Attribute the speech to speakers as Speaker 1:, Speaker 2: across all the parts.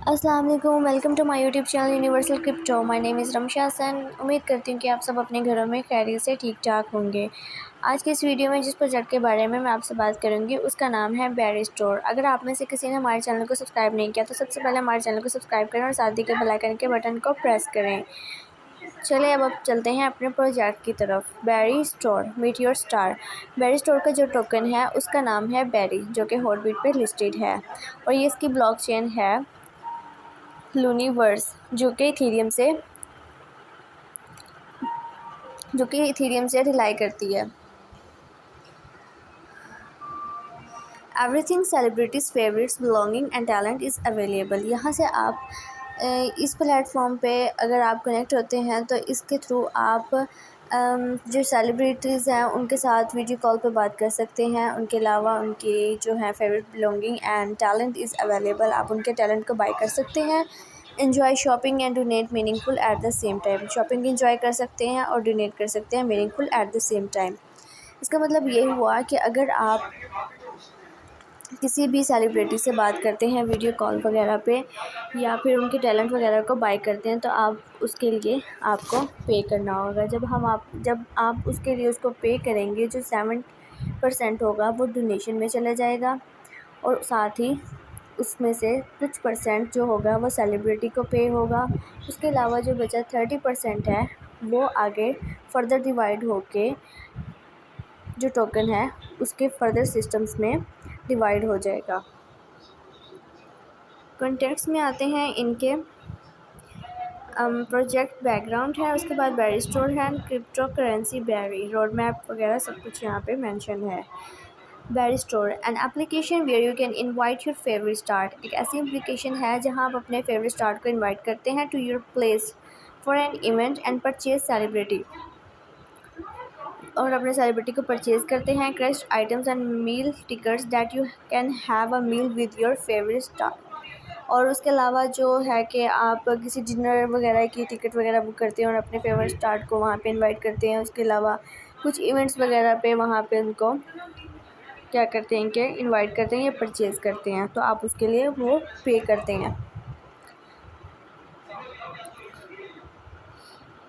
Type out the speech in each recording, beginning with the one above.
Speaker 1: अस्सलाम वालेकुम, welcome to my YouTube channel Universal Crypto. My name is Ramsha Hasan. उम्मीद करती हूँ कि आप सब अपने घरों में खैरियत से ठीक ठाक होंगे। आज के इस वीडियो में जिस प्रोजेक्ट के बारे में मैं आपसे बात करूँगी उसका नाम है बेरी स्टोर। अगर आप में से किसी ने हमारे चैनल को सब्सक्राइब नहीं किया तो सबसे पहले हमारे चैनल को सब्सक्राइब करें और साथ ही के बेल आइकन के बटन को प्रेस करें। चलिए अब चलते हैं अपने प्रोजेक्ट की तरफ। Berry Store meet your star. Berry Store का जो टोकन है उसका नाम है बेरी, जो कि हॉटबीट पे लिस्टेड है और ये इसकी ब्लॉकचेन है लूनीवर्स, जो कि इथीरियम से रिलाई करती है। Everything celebrities favourites belonging and talent is available. यहाँ से आप इस प्लेटफॉर्म पे अगर आप कनेक्ट होते हैं तो इसके थ्रू आप जो सेलिब्रिटीज़ हैं उनके साथ वीडियो कॉल पे बात कर सकते हैं। उनके अलावा उनके जो है favourite belonging and talent is available, आप उनके टैलेंट को बाय कर सकते हैं। Enjoy shopping and donate meaningful at the same time. Shopping enjoy कर सकते हैं और डोनेट कर सकते हैं meaningful at the same time. इसका मतलब ये हुआ कि अगर आप किसी भी सेलिब्रिटी से बात करते हैं वीडियो कॉल वगैरह पे या फिर उनके टैलेंट वगैरह को बाय करते हैं तो आप उसके लिए आपको पे करना होगा। जब आप उसके लिए उसको पे करेंगे, जो 7% होगा वो डोनेशन में चला जाएगा और साथ ही उसमें से कुछ परसेंट जो होगा वो सेलिब्रिटी को पे होगा। उसके अलावा जो बचा 30% है वो आगे फर्दर डिवाइड होके जो टोकन है उसके फर्दर सिस्टम्स में डिवाइड हो जाएगा। कॉन्टेक्स्ट में आते हैं इनके प्रोजेक्ट बैकग्राउंड है, उसके बाद बेरी स्टोर है, crypto currency Berry road map वगैरह सब कुछ यहाँ पे मेंशन है। Berry Store an application where you can invite your favourite start. एक ऐसी एप्लीकेशन है जहाँ आप अपने फेवरेट स्टार्ट को इनवाइट करते हैं to your place for an event and purchase celebrity, और अपने सेलिब्रिटी को परचेज करते हैं crust items and meal tickets that you can have a meal with your favourite star. और उसके अलावा जो है कि आप किसी डिनर वगैरह की टिकट वगैरह बुक करते हैं और अपने फेवरेट स्टार को वहाँ पे इनवाइट करते हैं। उसके अलावा कुछ इवेंट्स वगैरह पे वहाँ पे उनको क्या करते हैं कि इनवाइट करते हैं या परचेज़ करते हैं, तो आप उसके लिए वो पे करते हैं।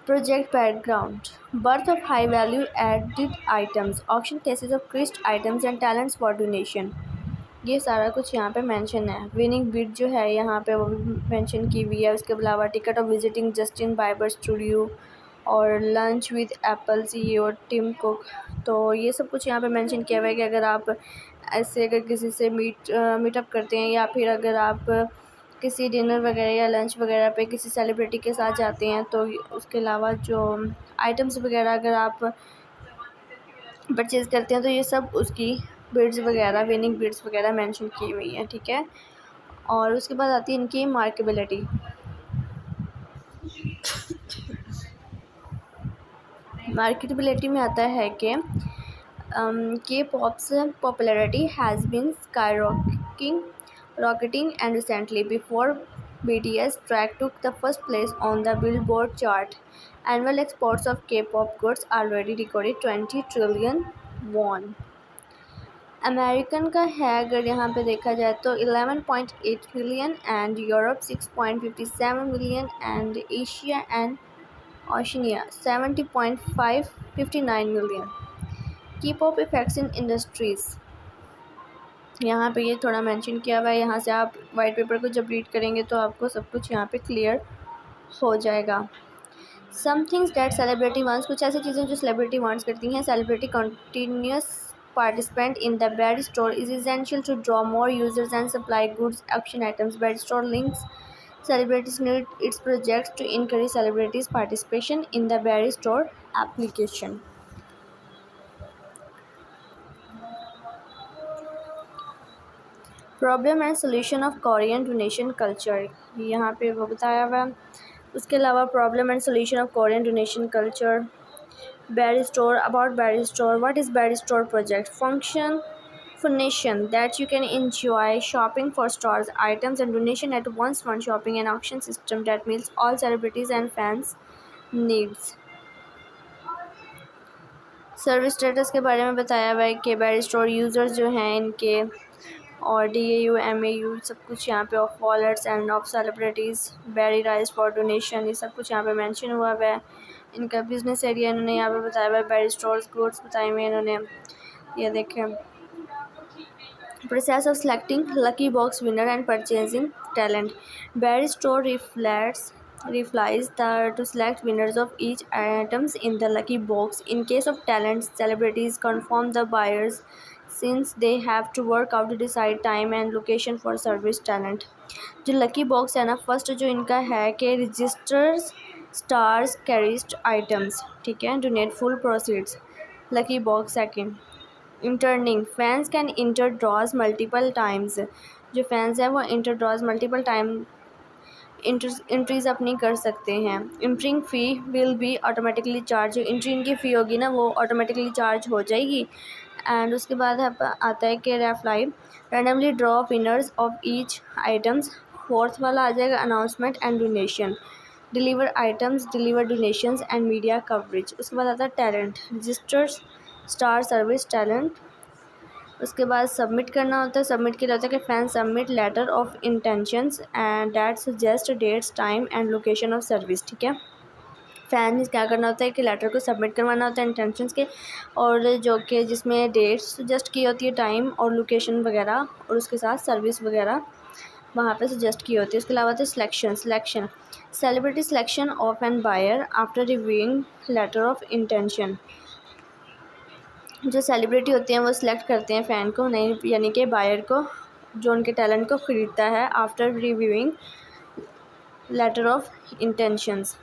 Speaker 1: Project background birth of high value added items, auction cases of crest items and talents for donation. ये सारा कुछ यहाँ पे मेंशन है। विनिंग बिड जो है यहाँ पे वो मेंशन की हुई है। उसके अलावा ticket of visiting Justin Bieber studio और lunch with Apple CEO Tim Cook. तो ये सब कुछ यहाँ पे मेंशन किया हुआ है कि अगर आप ऐसे अगर किसी से मीटअप करते हैं या फिर अगर आप किसी डिनर वगैरह या लंच वगैरह पे किसी सेलिब्रिटी के साथ जाते हैं तो उसके अलावा जो आइटम्स वगैरह अगर आप परचेज़ करते हैं तो ये सब उसकी बिड्स वगैरह विनिंग बिड्स वगैरह मेंशन की हुई हैं, ठीक है। और उसके बाद आती है इनकी मार्केबिलिटी। मार्केटेबिलिटी में आता है कि K pop's popularity has been rocketing and recently before BTS track took the first place on the Billboard chart. Annual exports of K-pop goods already recorded 20 trillion won. American का है अगर यहाँ पे देखा जाए तो 11.8 million and Europe 6.57 million and Asia and Oceania 70.559 million. की pop effects इन industries, यहाँ पे ये थोड़ा मेंशन किया हुआ है। यहाँ से आप वाइट पेपर को जब रीड करेंगे तो आपको सब कुछ यहाँ पे क्लियर हो जाएगा। Some things that celebrity wants, कुछ ऐसी चीज़ें जो सेलिब्रिटी वांट्स करती हैं। Celebrity continuous participant in the Bear Store is essential to draw more users and supply goods auction items. Bear Store links celebrities need its projects to encourage celebrities' participation in the Bear Store application. Problem and solution of Korean donation culture, यहाँ पे वो बताया हुआ है। उसके अलावा problem and solution of Korean donation culture. Berry Store, about Berry Store, what is Berry Store project function nation that you can enjoy shopping for stores items and donation at once. One shopping and auction system that meets all celebrities and fans needs. Service status के बारे में बताया हुआ है कि berry store users जो हैं इनके और DAU MAU सब कुछ यहाँ पे of wallets end of celebrities very rise for donation, ये सब कुछ यहाँ पे मेंशन हुआ है। इनका बिजनेस एरिया इन्होंने यहाँ पे बताया हुआ है, बेरी स्टोर्स गुड्स बताए हुए इन्होंने। ये देखें, process of selecting lucky box winner and purchasing talent. Bear store reflies to select winners of each items in the lucky box. In case of talent, celebrities confirm the buyers since they have to work out to decide time and location for service talent. जो lucky box है ना, first जो इनका है कि registers stars कैरिस्ट items, ठीक है, donate full proceeds. Lucky box second, entering fans can enter draws multiple times. जो फैंस हैं वो enter draws multiple time entries अपनी कर सकते हैं। Entering fee will be automatically charge, जो इंट्रिंग की फ़ी होगी ना वो ऑटोमेटिकली चार्ज हो जाएगी। एंड उसके बाद आता है कि raffle randomly draw winners of each items. Fourth वाला आ जाएगा announcement and donation, deliver items, deliver donations and media coverage. उसके बाद आता है talent, registers star service talent. उसके बाद सबमिट करना होता है, सबमिट के लिए होता है कि fan submit letter of intentions and that suggest dates time and location of service, ठीक है। फ़ैन क्या करना होता है कि लेटर को सबमिट करवाना होता है इंटेंशंस के, और जो कि जिसमें डेट्स सजेस्ट की होती है, टाइम और लोकेशन वगैरह, और उसके साथ सर्विस वगैरह वहाँ पे सजेस्ट की होती है। उसके अलावा तो selection celebrity selection of an buyer after reviewing letter of intention. जो सेलिब्रिटी होते हैं वो सिलेक्ट करते हैं फ़ैन को, नहीं यानी कि बायर को, जो उनके टैलेंट को ख़रीदता है after reviewing letter of intentions.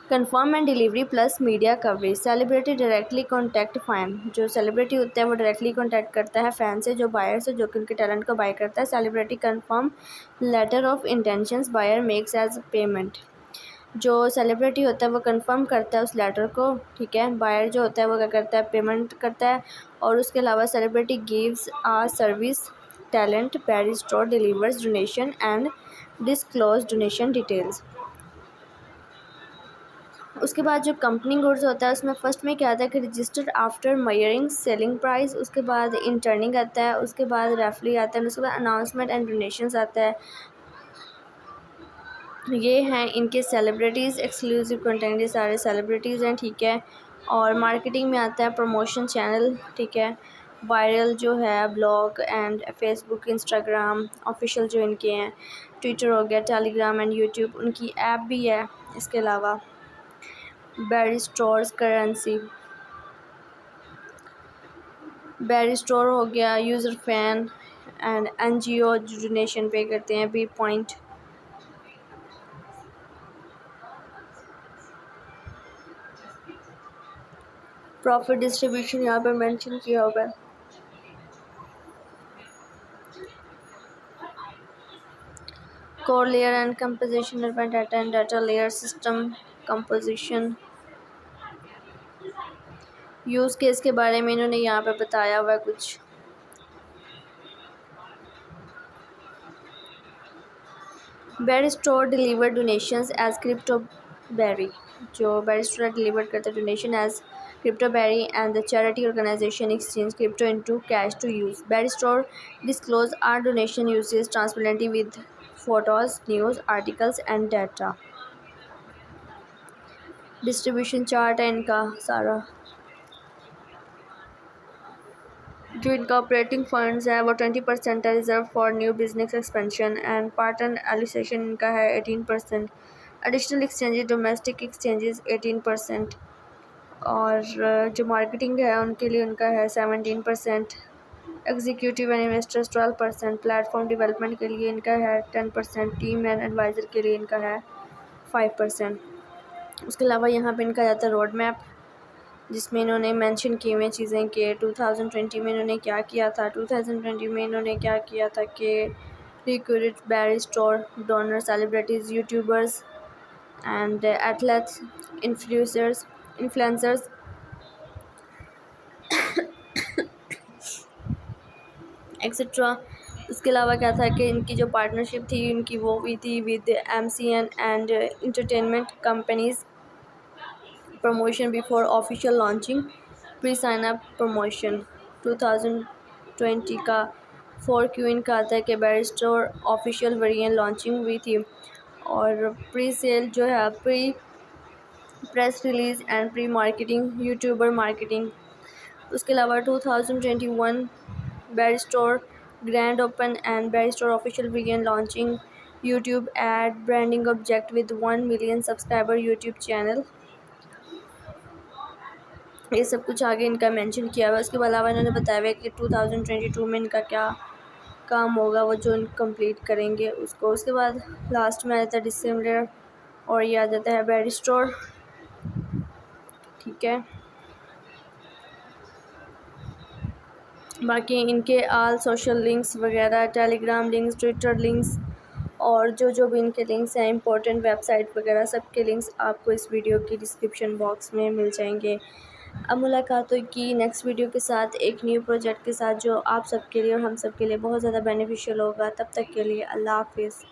Speaker 1: Confirm and delivery plus media coverage, celebrity directly contact fan. जो सेलिब्रिटी होता है वो डायरेक्टली कॉन्टैक्ट करता है फ़ैन से, जो बायर से, जो कि उनके टैलेंट को बाय करता है। Celebrity confirm letter of intentions, buyer makes as payment. जो सेलिब्रिटी होता है वो कंफर्म करता है उस लेटर को, ठीक है। बायर जो होता है वो क्या करता है, पेमेंट करता है। और उसके अलावा celebrity gives a service talent, Berry Store delivers donation and disclose donation details. उसके बाद जो कंपनी गुड्स होता है उसमें फर्स्ट में क्या आता है कि रजिस्टर्ड आफ्टर मयरिंग सेलिंग प्राइस, उसके बाद इंटर्निंग आता है, उसके बाद रेफली आता है, उसके बाद अनाउंसमेंट एंड डोनेशंस आता है। ये हैं इनके सेलिब्रिटीज़, एक्सक्लूसिव कंटेंट, ये सारे सेलिब्रिटीज़ हैं, ठीक है। और मार्केटिंग में आता है प्रमोशन चैनल, ठीक है। वायरल जो है blog and Facebook Instagram official जो इनके हैं, ट्विटर हो गया, टेलीग्राम एंड यूट्यूब, उनकी ऐप भी है। इसके अलावा Berry Stores currency, Berry Store हो गया, यूज़र फैन एंड NGO जो डोनेशन पे करते हैं, बी पॉइंट। प्रॉफिट डिस्ट्रीब्यूशन यहाँ पे मेंशन किया हुआ है। Core layer and composition data and data layer system composition. Use case के बारे में इन्होंने यहाँ पे बताया हुआ है कुछ। Berry Store deliver donations as crypto Berry, जो बेरी स्टोर डिलीवर करता है donation as crypto Berry and the charity organisation exchange crypto into cash to use. Berry Store disclose our donation uses transparently with photos, news articles and data. Distribution chart है इनका सारा। जो इनका operating funds है वो 20% है reserve for new business expansion and partner allocation इनका है 18%। Additional exchanges, domestic exchanges 18%। और जो मार्केटिंग है उनके लिए उनका है 17%। Executive and investors 12%। Platform development के लिए इनका है 10%। टीम एंड एडवाइज़र के लिए इनका है 5%। उसके अलावा यहाँ पे इनका जाता है रोड मैप, जिसमें इन्होंने मेंशन की हुई चीज़ें कि 2020 में इन्होंने क्या किया था। 2020 में इन्होंने क्या किया था कि recruited berry store donor celebrities, YouTubers and athletes, influencers etcetera. उसके अलावा क्या था कि इनकी जो पार्टनरशिप थी इनकी वो हुई थी with MCN and entertainment companies. Promotion before official launching, pre sign up promotion 2020 का 4Q इनका आता है कि बैरिस्टर ऑफिशियल वेरिएंट लॉन्चिंग हुई थी और प्री सेल जो है pre press release and pre marketing YouTuber marketing. उसके अलावा 2021 barrister grand open and barrister official variant launching YouTube ad branding object with 1 million subscriber YouTube channel. ये सब कुछ आगे इनका मेंशन किया हुआ है। उसके अलावा इन्होंने बताया हुआ है कि 2022 में इनका क्या काम होगा, वो जो कंप्लीट करेंगे उसको। उसके बाद लास्ट में आ जाता है डिसम्बर और ये आ जाता है बैरिस्टर। ठीक है, बाकी इनके आल सोशल लिंक्स वगैरह, टेलीग्राम लिंक्स, ट्विटर लिंक्स और जो भी इनके लिंक्स हैं इंपॉर्टेंट वेबसाइट वगैरह, सब के लिंक्स आपको इस वीडियो की डिस्क्रिप्शन बॉक्स में मिल जाएंगे। अब मुलाकात होगी नेक्स्ट वीडियो के साथ, एक न्यू प्रोजेक्ट के साथ जो आप सबके लिए और हम सब के लिए बहुत ज़्यादा बेनिफिशियल होगा। तब तक के लिए अल्लाह हाफिज़।